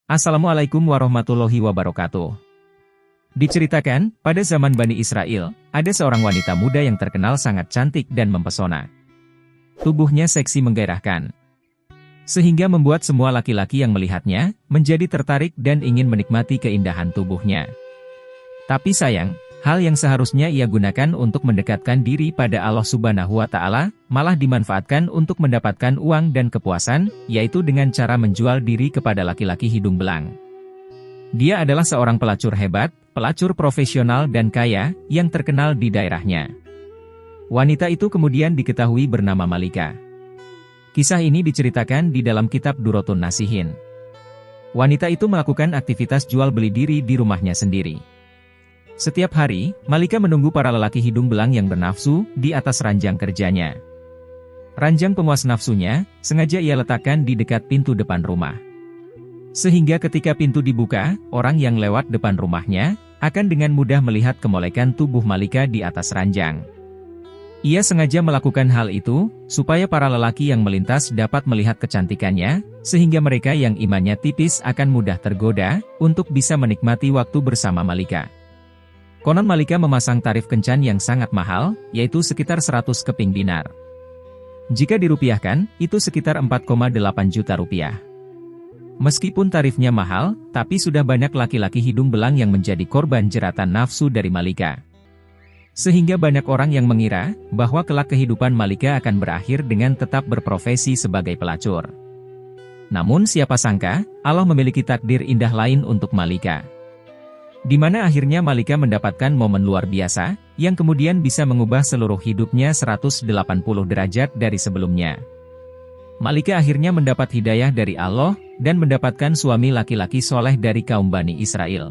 Assalamualaikum warahmatullahi wabarakatuh. Diceritakan, pada zaman Bani Israel, ada seorang wanita muda yang terkenal sangat cantik dan mempesona. Tubuhnya seksi menggairahkan, sehingga membuat semua laki-laki yang melihatnya, menjadi tertarik dan ingin menikmati keindahan tubuhnya. Tapi sayang, hal yang seharusnya ia gunakan untuk mendekatkan diri pada Allah Subhanahu wa Ta'ala, malah dimanfaatkan untuk mendapatkan uang dan kepuasan, yaitu dengan cara menjual diri kepada laki-laki hidung belang. Dia adalah seorang pelacur hebat, pelacur profesional dan kaya, yang terkenal di daerahnya. Wanita itu kemudian diketahui bernama Malika. Kisah ini diceritakan di dalam kitab Durratun Nasihin. Wanita itu melakukan aktivitas jual beli diri di rumahnya sendiri. Setiap hari, Malika menunggu para lelaki hidung belang yang bernafsu di atas ranjang kerjanya. Ranjang pemuas nafsunya, sengaja ia letakkan di dekat pintu depan rumah. Sehingga ketika pintu dibuka, orang yang lewat depan rumahnya, akan dengan mudah melihat kemolekan tubuh Malika di atas ranjang. Ia sengaja melakukan hal itu, supaya para lelaki yang melintas dapat melihat kecantikannya, sehingga mereka yang imannya tipis akan mudah tergoda, untuk bisa menikmati waktu bersama Malika. Konon Malika memasang tarif kencan yang sangat mahal, yaitu sekitar 100 keping dinar. Jika dirupiahkan, itu sekitar 4,8 juta rupiah. Meskipun tarifnya mahal, tapi sudah banyak laki-laki hidung belang yang menjadi korban jeratan nafsu dari Malika. Sehingga banyak orang yang mengira, bahwa kelak kehidupan Malika akan berakhir dengan tetap berprofesi sebagai pelacur. Namun siapa sangka, Allah memiliki takdir indah lain untuk Malika. Di mana akhirnya Malika mendapatkan momen luar biasa, yang kemudian bisa mengubah seluruh hidupnya 180 derajat dari sebelumnya. Malika akhirnya mendapat hidayah dari Allah, dan mendapatkan suami laki-laki soleh dari kaum Bani Israel.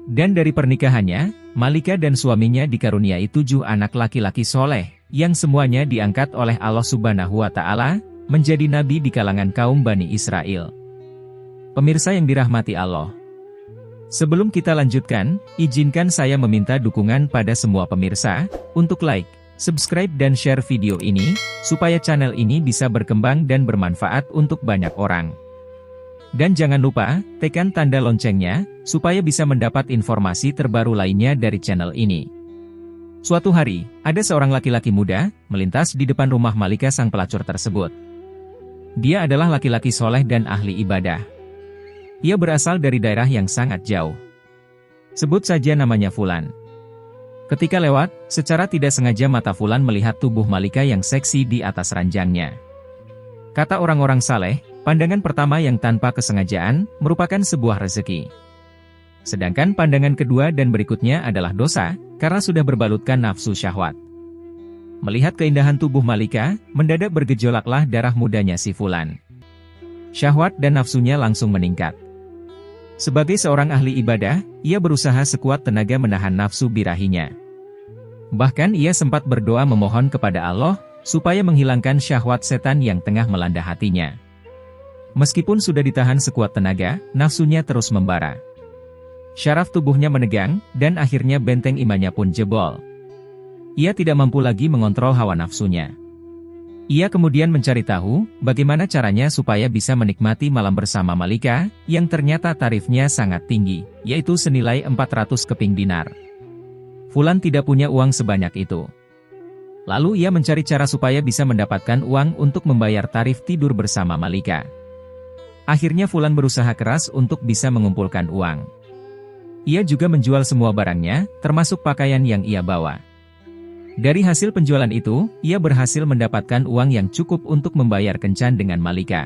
Dan dari pernikahannya, Malika dan suaminya dikaruniai 7 anak laki-laki soleh, yang semuanya diangkat oleh Allah Subhanahu wa Ta'ala, menjadi nabi di kalangan kaum Bani Israel. Pemirsa yang dirahmati Allah, sebelum kita lanjutkan, izinkan saya meminta dukungan pada semua pemirsa, untuk like, subscribe dan share video ini, supaya channel ini bisa berkembang dan bermanfaat untuk banyak orang. Dan jangan lupa, tekan tanda loncengnya, supaya bisa mendapat informasi terbaru lainnya dari channel ini. Suatu hari, ada seorang laki-laki muda, melintas di depan rumah Malika sang pelacur tersebut. Dia adalah laki-laki soleh dan ahli ibadah. Ia berasal dari daerah yang sangat jauh. Sebut saja namanya Fulan. Ketika lewat, secara tidak sengaja mata Fulan melihat tubuh Malika yang seksi di atas ranjangnya. Kata orang-orang saleh, pandangan pertama yang tanpa kesengajaan, merupakan sebuah rezeki. Sedangkan pandangan kedua dan berikutnya adalah dosa, karena sudah berbalutkan nafsu syahwat. Melihat keindahan tubuh Malika, mendadak bergejolaklah darah mudanya si Fulan. Syahwat dan nafsunya langsung meningkat. Sebagai seorang ahli ibadah, ia berusaha sekuat tenaga menahan nafsu birahinya. Bahkan ia sempat berdoa memohon kepada Allah, supaya menghilangkan syahwat setan yang tengah melanda hatinya. Meskipun sudah ditahan sekuat tenaga, nafsunya terus membara. Syaraf tubuhnya menegang, dan akhirnya benteng imannya pun jebol. Ia tidak mampu lagi mengontrol hawa nafsunya. Ia kemudian mencari tahu, bagaimana caranya supaya bisa menikmati malam bersama Malika, yang ternyata tarifnya sangat tinggi, yaitu senilai 400 keping dinar. Fulan tidak punya uang sebanyak itu. Lalu ia mencari cara supaya bisa mendapatkan uang untuk membayar tarif tidur bersama Malika. Akhirnya Fulan berusaha keras untuk bisa mengumpulkan uang. Ia juga menjual semua barangnya, termasuk pakaian yang ia bawa. Dari hasil penjualan itu, ia berhasil mendapatkan uang yang cukup untuk membayar kencan dengan Malika.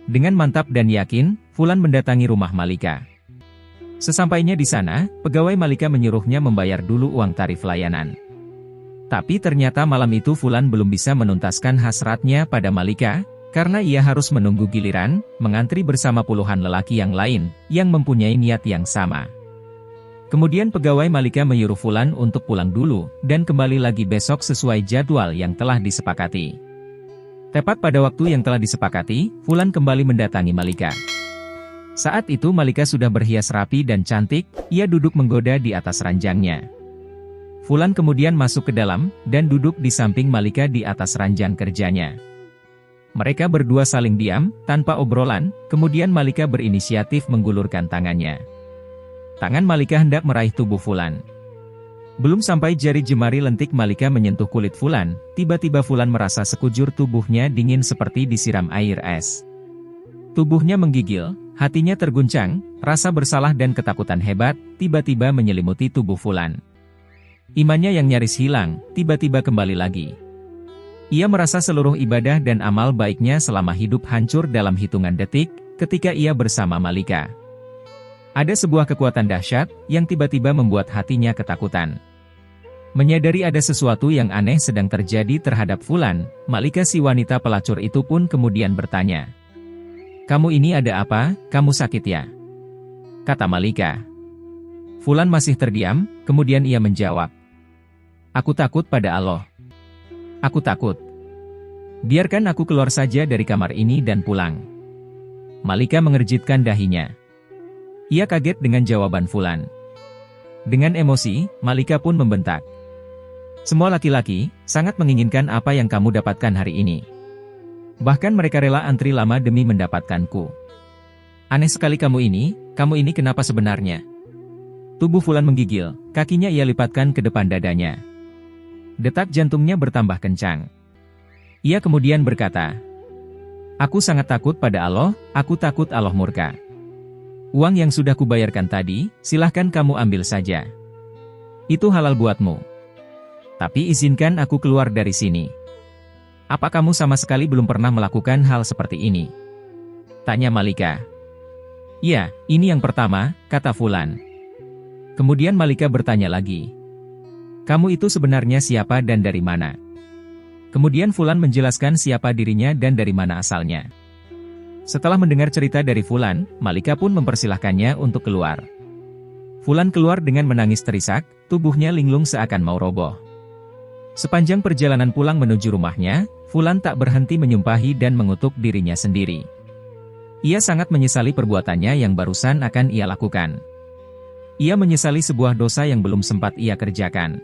Dengan mantap dan yakin, Fulan mendatangi rumah Malika. Sesampainya di sana, pegawai Malika menyuruhnya membayar dulu uang tarif layanan. Tapi ternyata malam itu Fulan belum bisa menuntaskan hasratnya pada Malika, karena ia harus menunggu giliran, mengantri bersama puluhan lelaki yang lain, yang mempunyai niat yang sama. Kemudian pegawai Malika menyuruh Fulan untuk pulang dulu, dan kembali lagi besok sesuai jadwal yang telah disepakati. Tepat pada waktu yang telah disepakati, Fulan kembali mendatangi Malika. Saat itu Malika sudah berhias rapi dan cantik, ia duduk menggoda di atas ranjangnya. Fulan kemudian masuk ke dalam, dan duduk di samping Malika di atas ranjang kerjanya. Mereka berdua saling diam, tanpa obrolan, kemudian Malika berinisiatif menggulurkan tangannya. Tangan Malika hendak meraih tubuh Fulan. Belum sampai jari jemari lentik Malika menyentuh kulit Fulan, tiba-tiba Fulan merasa sekujur tubuhnya dingin seperti disiram air es. Tubuhnya menggigil, hatinya terguncang, rasa bersalah dan ketakutan hebat, tiba-tiba menyelimuti tubuh Fulan. Imannya yang nyaris hilang, tiba-tiba kembali lagi. Ia merasa seluruh ibadah dan amal baiknya selama hidup hancur dalam hitungan detik, ketika ia bersama Malika. Ada sebuah kekuatan dahsyat, yang tiba-tiba membuat hatinya ketakutan. Menyadari ada sesuatu yang aneh sedang terjadi terhadap Fulan, Malika si wanita pelacur itu pun kemudian bertanya. "Kamu ini ada apa, kamu sakit ya?" kata Malika. Fulan masih terdiam, kemudian ia menjawab. "Aku takut pada Allah. Aku takut. Biarkan aku keluar saja dari kamar ini dan pulang." Malika mengerjitkan dahinya. Ia kaget dengan jawaban Fulan. Dengan emosi, Malika pun membentak. "Semua laki-laki sangat menginginkan apa yang kamu dapatkan hari ini. Bahkan mereka rela antri lama demi mendapatkanku. Aneh sekali kamu ini kenapa sebenarnya?" Tubuh Fulan menggigil, kakinya ia lipatkan ke depan dadanya. Detak jantungnya bertambah kencang. Ia kemudian berkata, "Aku sangat takut pada Allah, aku takut Allah murka. Uang yang sudah kubayarkan tadi, silahkan kamu ambil saja. Itu halal buatmu. Tapi izinkan aku keluar dari sini." "Apa kamu sama sekali belum pernah melakukan hal seperti ini?" tanya Malika. "Ya, ini yang pertama," kata Fulan. Kemudian Malika bertanya lagi. "Kamu itu sebenarnya siapa dan dari mana?" Kemudian Fulan menjelaskan siapa dirinya dan dari mana asalnya. Setelah mendengar cerita dari Fulan, Malika pun mempersilahkannya untuk keluar. Fulan keluar dengan menangis terisak, tubuhnya linglung seakan mau roboh. Sepanjang perjalanan pulang menuju rumahnya, Fulan tak berhenti menyumpahi dan mengutuk dirinya sendiri. Ia sangat menyesali perbuatannya yang barusan akan ia lakukan. Ia menyesali sebuah dosa yang belum sempat ia kerjakan.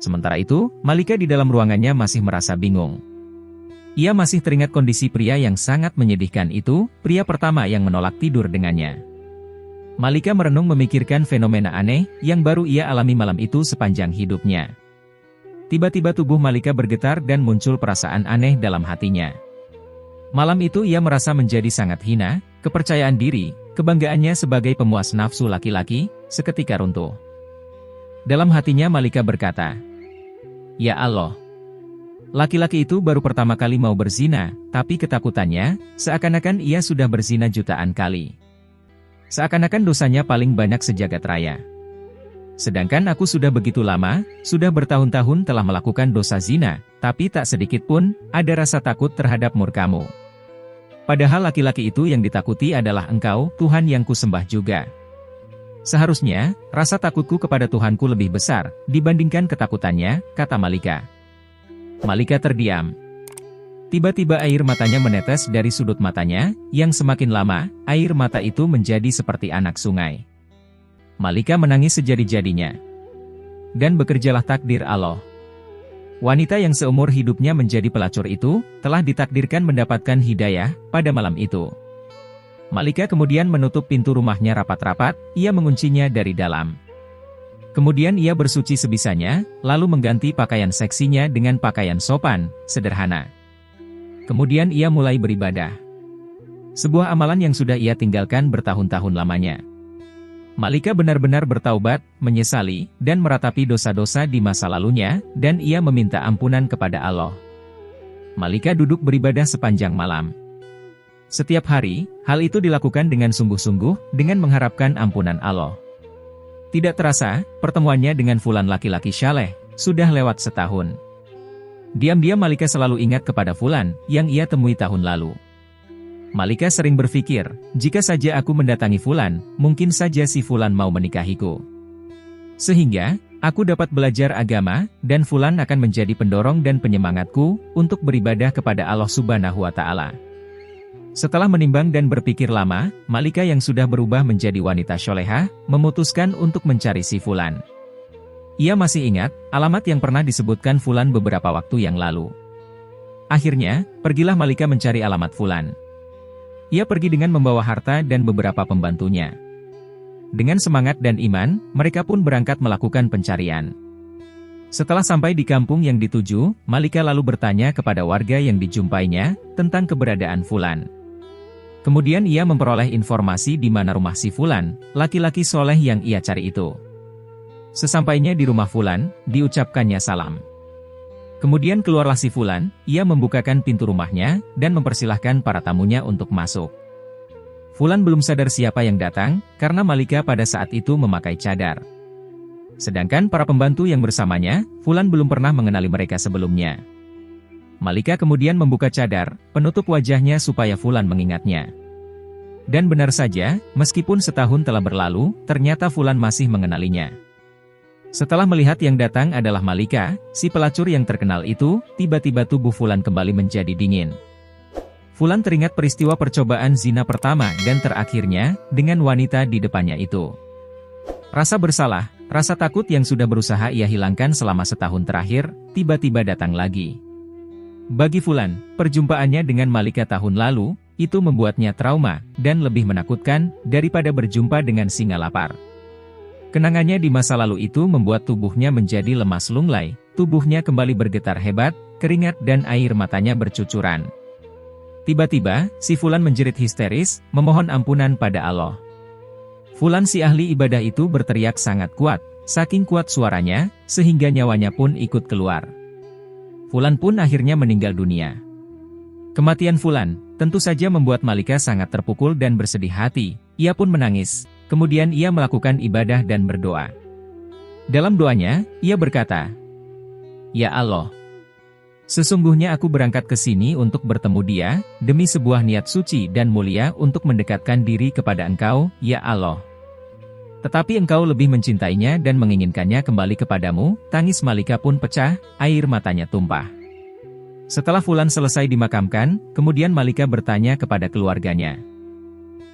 Sementara itu, Malika di dalam ruangannya masih merasa bingung. Ia masih teringat kondisi pria yang sangat menyedihkan itu, pria pertama yang menolak tidur dengannya. Malika merenung memikirkan fenomena aneh yang baru ia alami malam itu sepanjang hidupnya. Tiba-tiba tubuh Malika bergetar dan muncul perasaan aneh dalam hatinya. Malam itu ia merasa menjadi sangat hina, kepercayaan diri, kebanggaannya sebagai pemuas nafsu laki-laki, seketika runtuh. Dalam hatinya Malika berkata, "Ya Allah, laki-laki itu baru pertama kali mau berzina, tapi ketakutannya, seakan-akan ia sudah berzina jutaan kali. Seakan-akan dosanya paling banyak sejagat raya. Sedangkan aku sudah begitu lama, sudah bertahun-tahun telah melakukan dosa zina, tapi tak sedikit pun ada rasa takut terhadap murkamu. Padahal laki-laki itu yang ditakuti adalah Engkau, Tuhan yang kusembah juga. Seharusnya, rasa takutku kepada Tuhanku lebih besar dibandingkan ketakutannya," kata Malika. Malika terdiam. Tiba-tiba air matanya menetes dari sudut matanya, yang semakin lama, air mata itu menjadi seperti anak sungai. Malika menangis sejadi-jadinya. Dan bekerjalah takdir Allah. Wanita yang seumur hidupnya menjadi pelacur itu, telah ditakdirkan mendapatkan hidayah pada malam itu. Malika kemudian menutup pintu rumahnya rapat-rapat, ia menguncinya dari dalam. Kemudian ia bersuci sebisanya, lalu mengganti pakaian seksinya dengan pakaian sopan, sederhana. Kemudian ia mulai beribadah. Sebuah amalan yang sudah ia tinggalkan bertahun-tahun lamanya. Malika benar-benar bertaubat, menyesali, dan meratapi dosa-dosa di masa lalunya, dan ia meminta ampunan kepada Allah. Malika duduk beribadah sepanjang malam. Setiap hari, hal itu dilakukan dengan sungguh-sungguh, dengan mengharapkan ampunan Allah. Tidak terasa, pertemuannya dengan Fulan laki-laki saleh sudah lewat setahun. Diam-diam Malika selalu ingat kepada Fulan, yang ia temui tahun lalu. Malika sering berpikir, jika saja aku mendatangi Fulan, mungkin saja si Fulan mau menikahiku. Sehingga, aku dapat belajar agama, dan Fulan akan menjadi pendorong dan penyemangatku, untuk beribadah kepada Allah Subhanahu wa Ta'ala. Setelah menimbang dan berpikir lama, Malika yang sudah berubah menjadi wanita solehah, memutuskan untuk mencari si Fulan. Ia masih ingat alamat yang pernah disebutkan Fulan beberapa waktu yang lalu. Akhirnya, pergilah Malika mencari alamat Fulan. Ia pergi dengan membawa harta dan beberapa pembantunya. Dengan semangat dan iman, mereka pun berangkat melakukan pencarian. Setelah sampai di kampung yang dituju, Malika lalu bertanya kepada warga yang dijumpainya tentang keberadaan Fulan. Kemudian ia memperoleh informasi di mana rumah si Fulan, laki-laki soleh yang ia cari itu. Sesampainya di rumah Fulan, diucapkannya salam. Kemudian keluarlah si Fulan, ia membukakan pintu rumahnya, dan mempersilahkan para tamunya untuk masuk. Fulan belum sadar siapa yang datang, karena Malika pada saat itu memakai cadar. Sedangkan para pembantu yang bersamanya, Fulan belum pernah mengenali mereka sebelumnya. Malika kemudian membuka cadar, penutup wajahnya supaya Fulan mengingatnya. Dan benar saja, meskipun setahun telah berlalu, ternyata Fulan masih mengenalinya. Setelah melihat yang datang adalah Malika, si pelacur yang terkenal itu, tiba-tiba tubuh Fulan kembali menjadi dingin. Fulan teringat peristiwa percobaan zina pertama dan terakhirnya, dengan wanita di depannya itu. Rasa bersalah, rasa takut yang sudah berusaha ia hilangkan selama setahun terakhir, tiba-tiba datang lagi. Bagi Fulan, perjumpaannya dengan Malika tahun lalu, itu membuatnya trauma, dan lebih menakutkan, daripada berjumpa dengan singa lapar. Kenangannya di masa lalu itu membuat tubuhnya menjadi lemas lunglai, tubuhnya kembali bergetar hebat, keringat dan air matanya bercucuran. Tiba-tiba, si Fulan menjerit histeris, memohon ampunan pada Allah. Fulan si ahli ibadah itu berteriak sangat kuat, saking kuat suaranya, sehingga nyawanya pun ikut keluar. Fulan pun akhirnya meninggal dunia. Kematian Fulan, tentu saja membuat Malika sangat terpukul dan bersedih hati, ia pun menangis. Kemudian ia melakukan ibadah dan berdoa. Dalam doanya, ia berkata, "Ya Allah, sesungguhnya aku berangkat ke sini untuk bertemu Dia, demi sebuah niat suci dan mulia untuk mendekatkan diri kepada Engkau, ya Allah. Tetapi Engkau lebih mencintainya dan menginginkannya kembali kepadamu." Tangis Malika pun pecah, air matanya tumpah. Setelah Fulan selesai dimakamkan, kemudian Malika bertanya kepada keluarganya,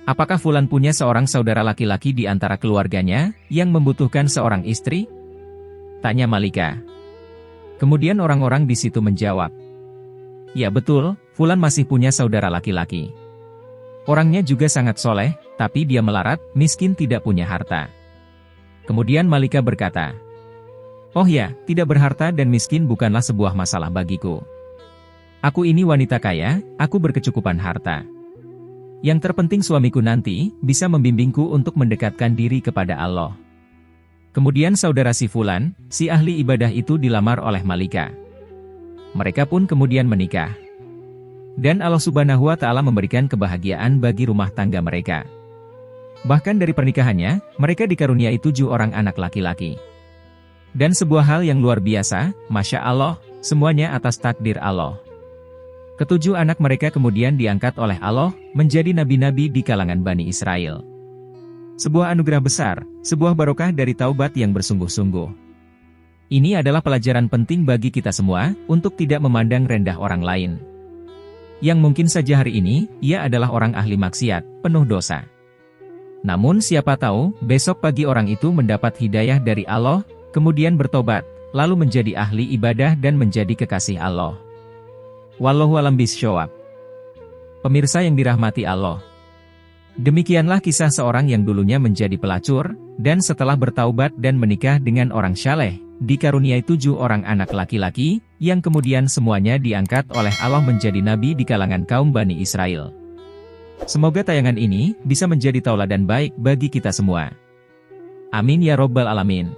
"Apakah Fulan punya seorang saudara laki-laki di antara keluarganya, yang membutuhkan seorang istri?" tanya Malika. Kemudian orang-orang di situ menjawab, "Ya betul, Fulan masih punya saudara laki-laki. Orangnya juga sangat soleh, tapi dia melarat, miskin tidak punya harta." Kemudian Malika berkata, "Oh ya, tidak berharta dan miskin bukanlah sebuah masalah bagiku. Aku ini wanita kaya, aku berkecukupan harta. Yang terpenting suamiku nanti, bisa membimbingku untuk mendekatkan diri kepada Allah." Kemudian saudara si Fulan, si ahli ibadah itu dilamar oleh Malika. Mereka pun kemudian menikah. Dan Allah Subhanahu wa Ta'ala memberikan kebahagiaan bagi rumah tangga mereka. Bahkan dari pernikahannya, mereka dikaruniai 7 orang anak laki-laki. Dan sebuah hal yang luar biasa, Masya Allah, semuanya atas takdir Allah. Ketujuh anak mereka kemudian diangkat oleh Allah, menjadi nabi-nabi di kalangan Bani Israel. Sebuah anugerah besar, sebuah barokah dari taubat yang bersungguh-sungguh. Ini adalah pelajaran penting bagi kita semua, untuk tidak memandang rendah orang lain. Yang mungkin saja hari ini, ia adalah orang ahli maksiat, penuh dosa. Namun siapa tahu, besok pagi orang itu mendapat hidayah dari Allah, kemudian bertobat, lalu menjadi ahli ibadah dan menjadi kekasih Allah. Wallahu a'lam bishawab. Pemirsa yang dirahmati Allah, demikianlah kisah seorang yang dulunya menjadi pelacur, dan setelah bertaubat dan menikah dengan orang saleh, dikaruniai 7 orang anak laki-laki, yang kemudian semuanya diangkat oleh Allah menjadi nabi di kalangan kaum Bani Israel. Semoga tayangan ini bisa menjadi tauladan baik bagi kita semua. Amin ya Rabbal Alamin.